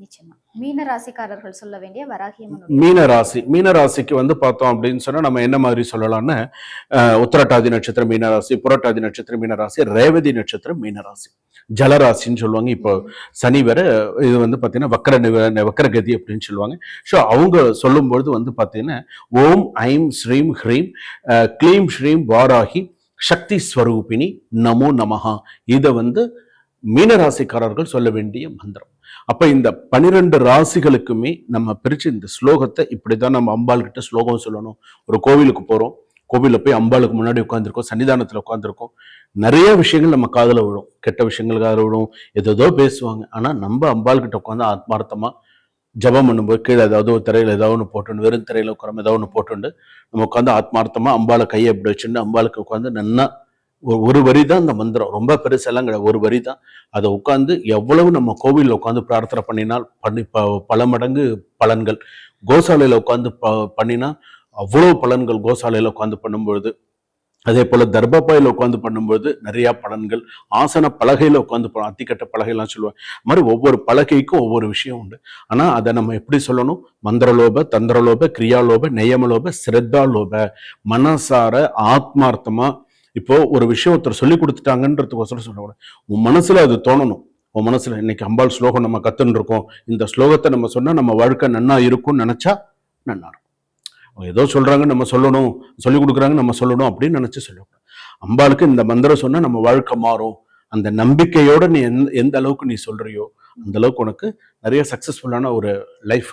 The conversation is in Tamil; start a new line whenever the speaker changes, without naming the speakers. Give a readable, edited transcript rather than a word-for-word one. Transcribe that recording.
நிச்சயமா. மீன ராசிக்காரர்கள் சொல்ல வேண்டிய
மீன ராசிக்கு பார்த்தோம் அப்படின்னு சொன்னா நம்ம என்ன மாதிரி சொல்லலாம்னா, உத்திரட்டாதி நட்சத்திரம் மீனராசி, புரட்டாதி நட்சத்திரம் மீனராசி, ரேவதி நட்சத்திரம் மீனராசி, ஜலராசின்னு சொல்லுவாங்க. இப்போ சனி வேற இது பாத்தீங்கன்னா வக்கரகதி அப்படின்னு சொல்லுவாங்க. ஸோ அவங்க சொல்லும்பொழுது பாத்தீங்கன்னா ஓம் ஐம் ஸ்ரீம் ஹ்ரீம் க்ளீம் ஸ்ரீம் வாராகி சக்தி ஸ்வரூபிணி நமோ நமஹா. இதை மீனராசிக்காரர்கள் சொல்ல வேண்டிய மந்திரம். அப்ப இந்த 12 ராசிகளுக்குமே நம்ம பிரிச்சு இந்த ஸ்லோகத்தை இப்படிதான் நம்ம அம்பாள் கிட்ட ஸ்லோகம் சொல்லணும். ஒரு கோவிலுக்கு போறோம், கோவிலில் போய் அம்பாளுக்கு முன்னாடி உட்காந்துருக்கோம், சன்னிதானத்துல உட்காந்துருக்கோம், நிறைய விஷயங்கள் நம்ம காதுல விடும், கெட்ட விஷயங்கள் காதுல விடும், ஏதோ பேசுவாங்க. ஆனா நம்ம அம்பாள் கிட்ட உட்காந்து ஆத்மார்த்தமா ஜபம் பண்ணும்போது கீழே ஏதாவது ஒரு திரையில ஏதாவது ஒன்று போட்டு, வெறும் திரையில உட்கார ஏதாவது ஒன்று போட்டு நம்ம உட்காந்து ஆத்மார்த்தமா அம்பாளை கையை எப்படி வச்சுட்டு அம்பாளுக்கு உட்காந்து நன்னா ஒரு வரி தான் இந்த மந்திரம், ரொம்ப பெருசெல்லாம் கிடையாது, ஒரு வரி தான். அதை உட்காந்து எவ்வளவு நம்ம கோவிலில் உட்காந்து பிரார்த்தனை பண்ணினால் பல மடங்கு பலன்கள். கோசாலையில் உட்காந்து பண்ணினா அவ்வளவு பலன்கள் கோசாலையில் உட்காந்து பண்ணும்பொழுது. அதே போல தர்பாப்பாயில் உட்காந்து பண்ணும்போது நிறைய பலன்கள். ஆசன பலகையில உட்காந்து அத்திக்கட்ட பலகைலாம் சொல்லுவாங்க. மாதிரி ஒவ்வொரு பலகைக்கும் ஒவ்வொரு விஷயம் உண்டு. ஆனா அதை நம்ம எப்படி சொல்லணும்? மந்திரலோப, தந்திரலோப, கிரியாலோப, நெயமலோப, ஸ்ரத்தாலோப, மனசார ஆத்மார்த்தமா. இப்போ ஒரு விஷயம் ஒருத்தர் சொல்லி கொடுத்துட்டாங்கன்றதுக்கோசரம் சொல்லக்கூடாது, உன் மனசுல அது தோணணும். உன் மனசுல இன்னைக்கு அம்பாள் ஸ்லோகம் நம்ம கத்துன்னு இருக்கோம், இந்த ஸ்லோகத்தை நம்ம சொன்னா நம்ம வாழ்க்கை நன்னா இருக்கும்னு நினைச்சா நன்னா இருக்கும். ஏதோ சொல்றாங்க நம்ம சொல்லணும், சொல்லி கொடுக்குறாங்க நம்ம சொல்லணும் அப்படின்னு நினைச்சு சொல்லக்கூடாது. அம்பாளுக்கு இந்த மந்திரம் சொன்னா நம்ம வாழ்க்கை மாறும், அந்த நம்பிக்கையோட நீ எந்த அளவுக்கு நீ சொல்றியோ அந்த அளவுக்கு உனக்கு நிறைய சக்சஸ்ஃபுல்லான ஒரு லைஃப்